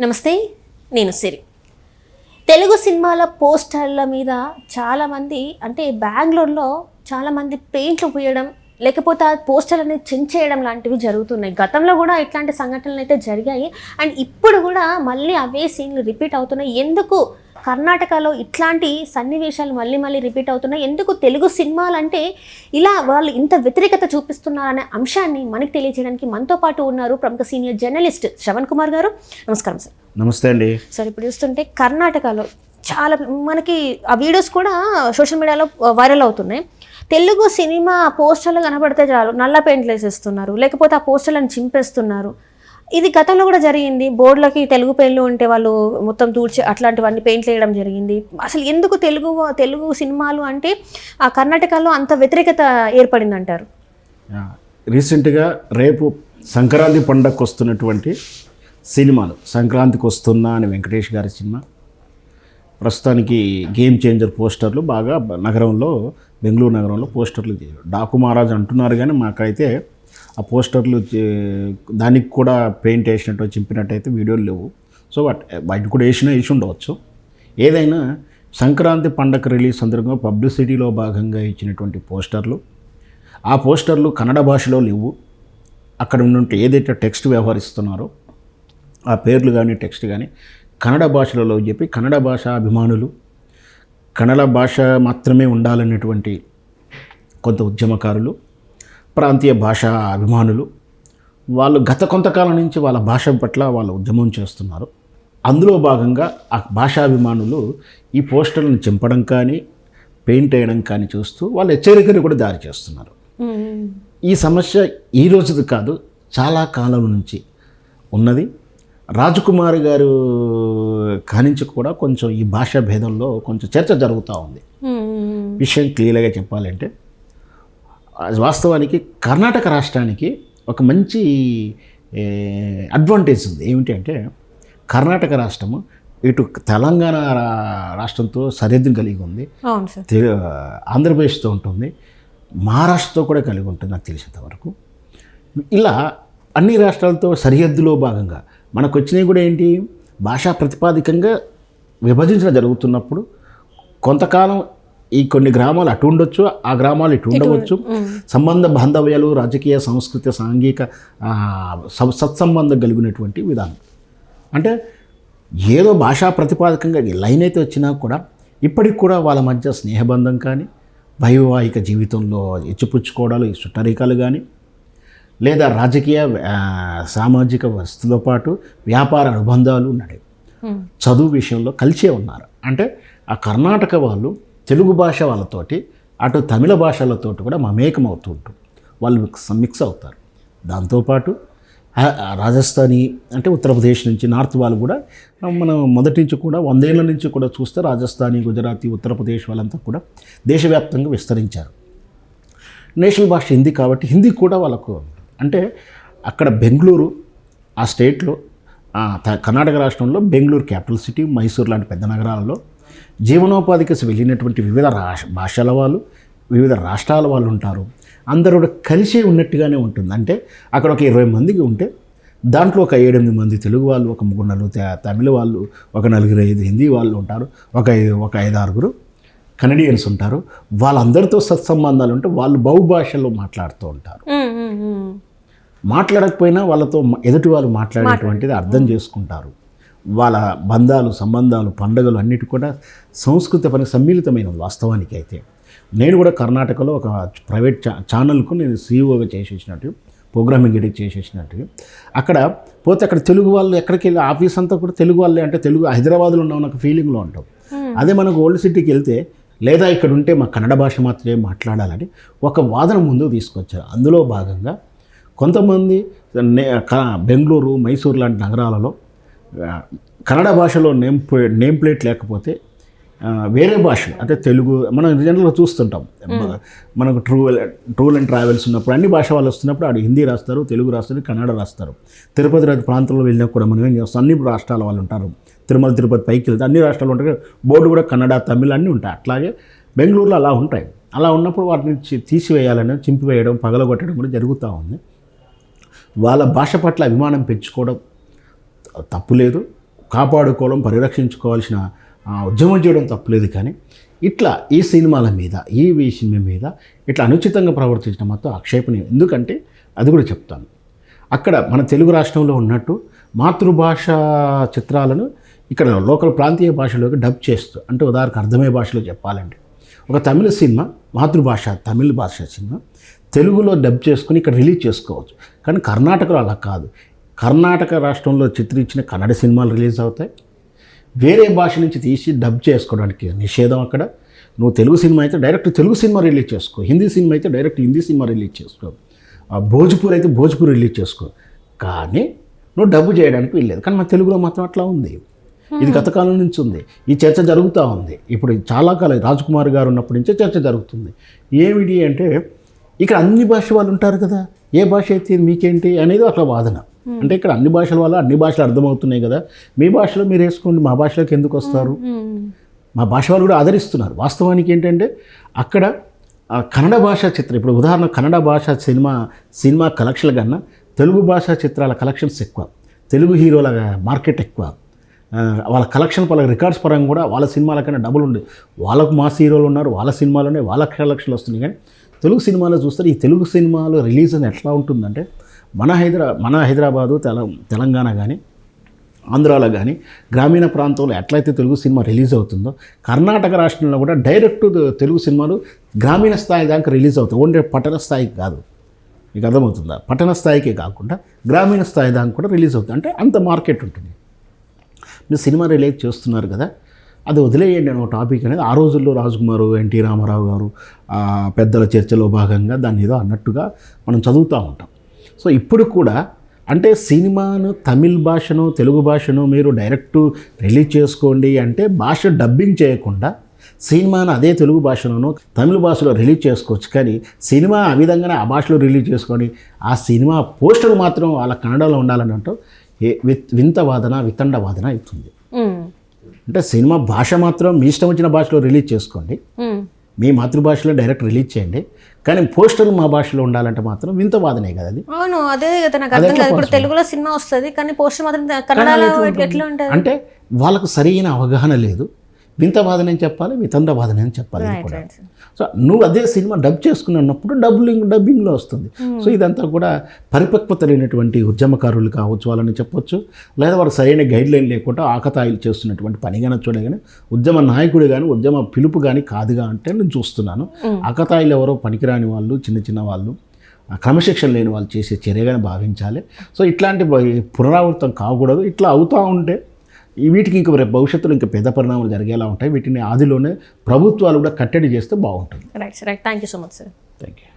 నమస్తే, నేను సిరి. తెలుగు సినిమాల పోస్టర్ల మీద చాలామంది అంటే బెంగళూరులో చాలామంది పెయింట్లు పూయడం లేకపోతే ఆ పోస్టర్లని చించేయడం లాంటివి జరుగుతున్నాయి. గతంలో కూడా ఇట్లాంటి సంఘటనలు అయితే జరిగాయి. అండ్ ఇప్పుడు కూడా మళ్ళీ అవే సీన్లు రిపీట్ అవుతున్నాయి. ఎందుకు కర్ణాటకలో ఇట్లాంటి సన్నివేశాలు మళ్ళీ మళ్ళీ రిపీట్ అవుతున్నాయి? ఎందుకు తెలుగు సినిమాలు అంటే ఇలా వాళ్ళు ఇంత వ్యతిరేకత చూపిస్తున్నారనే అంశాన్ని మనకి తెలియజేయడానికి మనతో పాటు ఉన్నారు ప్రముఖ సీనియర్ జర్నలిస్ట్ శ్రవణ్ కుమార్ గారు. నమస్కారం సార్. నమస్తే అండి. సార్, ఇప్పుడు చూస్తుంటే కర్ణాటకలో చాలా మనకి ఆ వీడియోస్ కూడా సోషల్ మీడియాలో వైరల్ అవుతున్నాయి. తెలుగు సినిమా పోస్టర్లు కనబడితే చాలు నల్ల పెయింట్లు వేసేస్తున్నారు, లేకపోతే ఆ పోస్టర్లను చింపేస్తున్నారు. ఇది గతంలో కూడా జరిగింది. బోర్డులకి తెలుగు పెయింట్లు ఉంటే వాళ్ళు మొత్తం తూడ్చి అట్లాంటివన్నీ పెయింట్లు వేయడం జరిగింది. అసలు ఎందుకు తెలుగు సినిమాలు అంటే ఆ కర్ణాటకలో అంత వ్యతిరేకత ఏర్పడింది అంటారు? రీసెంట్గా రేపు సంక్రాంతి పండగకు వస్తున్నటువంటి సినిమాలు, సంక్రాంతికి వస్తున్నా అని వెంకటేష్ గారి సినిమా, ప్రస్తుతానికి గేమ్ చేంజర్ పోస్టర్లు బాగా నగరంలో, బెంగళూరు నగరంలో పోస్టర్లు డాకు మహారాజ్ అంటున్నారు. కానీ మాకైతే ఆ పోస్టర్లు దానికి కూడా పెయింట్ వేసినట్టు చింపినట్టయితే వీడియోలు లేవు. సో వాటి కూడా వేసి ఉండవచ్చు. ఏదైనా సంక్రాంతి పండగ రిలీజ్ సందర్భంగా పబ్లిసిటీలో భాగంగా ఇచ్చినటువంటి పోస్టర్లు, ఆ పోస్టర్లు కన్నడ భాషలో లేవు. అక్కడ ఉన్నట్టు ఏదైతే టెక్స్ట్ వ్యవహరిస్తున్నారో ఆ పేర్లు కానీ టెక్స్ట్ కానీ కన్నడ భాషలలో చెప్పి కన్నడ భాష అభిమానులు, కన్నడ భాష మాత్రమే ఉండాలనేటువంటి కొంత ఉద్యమకారులు, ప్రాంతీయ భాషా అభిమానులు వాళ్ళు గత కొంతకాలం నుంచి వాళ్ళ భాష పట్ల వాళ్ళు ఉద్యమం చేస్తున్నారు. అందులో భాగంగా ఆ భాషాభిమానులు ఈ పోస్టర్లను చింపడం కానీ పెయింట్ వేయడం కానీ చూస్తూ వాళ్ళు హెచ్చరికను కూడా దారి చేస్తున్నారు. ఈ సమస్య ఈ రోజుది కాదు, చాలా కాలం నుంచి ఉన్నది. రాజకుమారి గారు కానించి కూడా కొంచెం ఈ భాషా భేదంలో కొంచెం చర్చ జరుగుతూ ఉంది. విషయం క్లియర్గా చెప్పాలంటే వాస్తవానికి కర్ణాటక రాష్ట్రానికి ఒక మంచి అడ్వాంటేజ్ ఉంది. ఏమిటి అంటే కర్ణాటక రాష్ట్రము ఇటు తెలంగాణ రాష్ట్రంతో సరిహద్దును కలిగి ఉంది, ఆంధ్రప్రదేశ్తో ఉంటుంది, మహారాష్ట్రతో కూడా కలిగి ఉంటుంది నాకు తెలిసినంత వరకు. ఇలా అన్ని రాష్ట్రాలతో సరిహద్దులో భాగంగా మనకు వచ్చినవి కూడా ఏంటి, భాషా ప్రతిపాదికంగా విభజించడం జరుగుతున్నప్పుడు కొంతకాలం ఈ కొన్ని గ్రామాలు అటు ఉండొచ్చు, ఆ గ్రామాలు ఇటు ఉండవచ్చు. సంబంధ బాంధవ్యాలు, రాజకీయ, సాంస్కృతిక, సాంఘిక సత్సంబంధం కలిగినటువంటి విధానం. అంటే ఏదో భాషా ప్రతిపాదకంగా లైన్ అయితే వచ్చినా కూడా ఇప్పటికి కూడా వాళ్ళ మధ్య స్నేహబంధం కానీ, వైవాహిక జీవితంలో ఇచ్చిపుచ్చుకోవడాలు, చుట్టరికాలు కానీ, లేదా రాజకీయ సామాజిక వస్తువులతో పాటు వ్యాపార అనుబంధాలు ఉన్నాయి. చదువు విషయంలో కలిసే ఉన్నారు. అంటే ఆ కర్ణాటక వాళ్ళు తెలుగు భాష వాళ్ళతోటి అటు తమిళ భాషలతోటి కూడా మమేకం అవుతూ ఉంటారు, వాళ్ళు మిక్స్ అవుతారు. దాంతోపాటు రాజస్థానీ అంటే ఉత్తరప్రదేశ్ నుంచి నార్త్ వాళ్ళు కూడా మనం మొదటి నుంచి కూడా 100 ఏళ్ళ నుంచి కూడా చూస్తే రాజస్థానీ, గుజరాతీ, ఉత్తరప్రదేశ్ వాళ్ళంతా కూడా దేశవ్యాప్తంగా విస్తరించారు. నేషనల్ భాష హిందీ కాబట్టి హిందీ కూడా వాళ్ళకు అంటే అక్కడ బెంగళూరు ఆ స్టేట్లో కర్ణాటక రాష్ట్రంలో బెంగళూరు క్యాపిటల్ సిటీ, మైసూర్ లాంటి పెద్ద నగరాలలో జీవనోపాధికి వెళ్ళినటువంటి వివిధ భాషల వాళ్ళు, వివిధ రాష్ట్రాల వాళ్ళు ఉంటారు. అందరూ కూడా కలిసే ఉన్నట్టుగానే ఉంటుంది. అంటే అక్కడ ఒక 20 మందికి ఉంటే దాంట్లో ఒక 7-8 మంది తెలుగు వాళ్ళు, ఒక 3-4 తమిళ వాళ్ళు, ఒక 4-5 హిందీ వాళ్ళు ఉంటారు, ఒక 5-6 కనడియన్స్ ఉంటారు. వాళ్ళందరితో సత్సంబంధాలు ఉంటే వాళ్ళు బహుభాషలో మాట్లాడుతూ ఉంటారు. మాట్లాడకపోయినా వాళ్ళతో ఎదుటి వాళ్ళు మాట్లాడేటువంటిది అర్థం చేసుకుంటారు. వాళ్ళ బంధాలు, సంబంధాలు, పండుగలు అన్నిటి కూడా సంస్కృతి పని సమ్మిళితమైనది. వాస్తవానికి అయితే నేను కూడా కర్ణాటకలో ఒక ప్రైవేట్ ఛానల్కు నేను సీఈఓగా చేసేసినట్టు, ప్రోగ్రామింగ్ ఎడిట్ చేసేసినట్టు. అక్కడ పోతే అక్కడ తెలుగు వాళ్ళు ఎక్కడికి వెళ్ళి ఆఫీస్ అంతా కూడా తెలుగు వాళ్ళే, అంటే తెలుగు హైదరాబాద్లో ఉన్న ఒక ఫీలింగ్లో ఉంటాం. అదే మనకు ఓల్డ్ సిటీకి వెళ్తే లేదా ఇక్కడ ఉంటే మా కన్నడ భాష మాత్రమే మాట్లాడాలని ఒక వాదన ముందుకు తీసుకొచ్చారు. అందులో భాగంగా కొంతమంది బెంగళూరు, మైసూర్ లాంటి నగరాలలో కన్నడ భాషలో నేమ్ ప్లేట్ లేకపోతే వేరే భాషలు అంటే తెలుగు మనం జనరల్గా చూస్తుంటాం. మనకు టూర్ అండ్ ట్రావెల్స్ ఉన్నప్పుడు అన్ని భాష వాళ్ళు వస్తున్నప్పుడు ఆడు హిందీ రాస్తారు, తెలుగు రాస్తారు, కన్నడ రాస్తారు. తిరుపతి ప్రాంతంలో వెళ్ళినా కూడా మనం ఏం చేస్తాం, అన్ని రాష్ట్రాల వాళ్ళు ఉంటారు. తిరుపతి పైకి వెళ్తే అన్ని రాష్ట్రాలు ఉంటాయి, బోర్డు కూడా కన్నడ, తమిళ అన్నీ ఉంటాయి. అట్లాగే బెంగళూరులో అలా ఉంటాయి. అలా ఉన్నప్పుడు వాటిని తీసివేయాలని, చింపివేయడం, పగలగొట్టడం కూడా జరుగుతూ ఉంది. వాళ్ళ భాష పట్ల అభిమానం పెంచుకోవడం తప్పు లేదు. కాపాడుకోవడం పరిరక్షించుకోవాల్సిన ఉద్యమం చేయడం తప్పులేదు. కానీ ఇట్లా ఈ సినిమాల మీద ఈ విషయం మీద ఇట్లా అనుచితంగా ప్రవర్తించడం మాత్రం ఆక్షేపణీయం. ఎందుకంటే అది కూడా చెప్తాను, అక్కడ మన తెలుగు రాష్ట్రంలో ఉన్నట్టు మాతృభాష చిత్రాలను ఇక్కడ లోకల్ ప్రాంతీయ భాషలోకి డబ్ చేస్తూ, అంటే ఉదాహరణకు అర్థమయ్యే భాషలో చెప్పాలంటే ఒక తమిళ సినిమా మాతృభాష తమిళ భాష సినిమా తెలుగులో డబ్ చేసుకుని ఇక్కడ రిలీజ్ చేసుకోవచ్చు. కానీ కర్ణాటకలో అలా కాదు. కర్ణాటక రాష్ట్రంలో చిత్రించిన కన్నడ సినిమాలు రిలీజ్ అవుతాయి, వేరే భాష నుంచి తీసి డబ్ చేసుకోవడానికి నిషేధం అక్కడ. నువ్వు తెలుగు సినిమా అయితే డైరెక్ట్ తెలుగు సినిమా రిలీజ్ చేసుకో, హిందీ సినిమా అయితే డైరెక్ట్ హిందీ సినిమా రిలీజ్ చేసుకో, భోజ్పూర్ అయితే భోజ్పూర్ రిలీజ్ చేసుకో. కానీ నువ్వు డబ్బు చేయడానికి వెళ్ళలేదు. కానీ మన తెలుగులో మాత్రం అట్లా ఉంది. ఇది గత కాలం నుంచి ఉంది. ఈ చర్చ జరుగుతూ ఉంది. ఇప్పుడు చాలా కాలం రాజ్ కుమార్ గారు ఉన్నప్పటి నుంచే చర్చ జరుగుతుంది. ఏమిటి అంటే ఇక్కడ అన్ని భాష వాళ్ళు ఉంటారు కదా, ఏ భాష అయితే మీకేంటి అనేది అట్లా వాదన. అంటే ఇక్కడ అన్ని భాషల వల్ల అన్ని భాషలు అర్థమవుతున్నాయి కదా, మీ భాషలో మీరు వేసుకోండి, మా భాషలోకి ఎందుకు వస్తారు? మా భాష వాళ్ళు కూడా ఆదరిస్తున్నారు. వాస్తవానికి ఏంటంటే అక్కడ కన్నడ భాషా చిత్రం, ఇప్పుడు ఉదాహరణ కన్నడ భాషా సినిమా కలెక్షన్ల కన్నా తెలుగు భాషా చిత్రాల కలెక్షన్స్ ఎక్కువ, తెలుగు హీరోల మార్కెట్ ఎక్కువ, వాళ్ళ కలెక్షన్ వాళ్ళ రికార్డ్స్ పరంగా కూడా వాళ్ళ సినిమాల కన్నా డబుల్ ఉంది. వాళ్ళకు మాస్ హీరోలు ఉన్నారు, వాళ్ళ సినిమాలోనే వాళ్ళ కలెక్షన్లు వస్తున్నాయి. కానీ తెలుగు సినిమాలో చూస్తారు, ఈ తెలుగు సినిమాలో రిలీజ్ అని ఎట్లా ఉంటుందంటే మన హైదరాబాదు తెలంగాణ కానీ ఆంధ్రాలో కానీ గ్రామీణ ప్రాంతంలో ఎట్లయితే తెలుగు సినిమా రిలీజ్ అవుతుందో కర్ణాటక రాష్ట్రంలో కూడా డైరెక్ట్ తెలుగు సినిమాలు గ్రామీణ స్థాయి దాకా రిలీజ్ అవుతాయి. ఓన్లీ పట్టణ స్థాయికి కాదు, మీకు అర్థమవుతుందా? పట్టణ స్థాయికే కాకుండా గ్రామీణ స్థాయి దాకా కూడా రిలీజ్ అవుతుంది. అంటే అంత మార్కెట్ ఉంటుంది. మీరు సినిమా రిలీజ్ చేస్తున్నారు కదా, అది వదిలేయండి అని ఒక టాపిక్ అనేది ఆ రోజుల్లో రాజకుమారు ఎన్టీ రామారావు గారు పెద్దల చర్చలో భాగంగా దాన్ని ఏదో అన్నట్టుగా మనం చదువుతూ ఉంటాం. సో ఇప్పుడు కూడా అంటే సినిమాను తమిళ్ భాషను తెలుగు భాషను మీరు డైరెక్ట్ రిలీజ్ చేసుకోండి అంటే భాష డబ్బింగ్ చేయకుండా సినిమాను అదే తెలుగు భాషలోనూ తమిళ భాషలో రిలీజ్ చేసుకోవచ్చు. కానీ సినిమా ఆ విధంగానే ఆ భాషలో రిలీజ్ చేసుకొని ఆ సినిమా పోస్టర్ మాత్రం వాళ్ళ కన్నడలో ఉండాలని అంటూ వింత వాదన వితండ వాదన అవుతుంది. అంటే సినిమా భాష మాత్రం మీ ఇష్టం వచ్చిన భాషలో రిలీజ్ చేసుకోండి, మీ మాతృభాషలో డైరెక్ట్ రిలీజ్ చేయండి, కానీ పోస్టర్లు మా భాషలో ఉండాలంటే మాత్రం వింత వాదనే కదా అది. అవును, అదే కదా నాకు అర్థం కాదు. ఇప్పుడు తెలుగులో సినిమా వస్తుంది కానీ పోస్టర్ మాత్రం కన్నడలో ఎట్లా ఉంటుంది అంటే వాళ్ళకు సరైన అవగాహన లేదు. వింత వాదన అని చెప్పాలి, వితండ వాదన అని చెప్పాలి కూడా. సో నువ్వు అదే సినిమా డబ్ చేసుకున్నప్పుడు డబ్బింగ్లో వస్తుంది. సో ఇదంతా కూడా పరిపక్వత లేనటువంటి ఉద్యమకారులు కావచ్చు వాళ్ళని చెప్పొచ్చు, లేదా వారు సరైన గైడ్ లైన్ లేకుండా ఆకతాయిలు చేస్తున్నటువంటి పనిగానే చూడగానే ఉద్యమ నాయకుడు కానీ ఉద్యమ పిలుపు కానీ కాదుగా అంటే నేను చూస్తున్నాను. ఆకతాయిలు ఎవరో పనికిరాని వాళ్ళు, చిన్న వాళ్ళు, క్రమశిక్షణ లేని వాళ్ళు చేసే చర్యగానే భావించాలి. సో ఇట్లాంటి పునరావృతం కాకూడదు. ఇట్లా అవుతూ ఉంటే వీటికి ఇంకా రేపు భవిష్యత్తులో ఇంకా పెద్ద పరిణామాలు జరిగేలా ఉంటాయి. వీటిని ఆదిలోనే ప్రభుత్వాలు కూడా కట్టడి చేస్తే బాగుంటుంది. Right. Thank you so much sir. Thank you.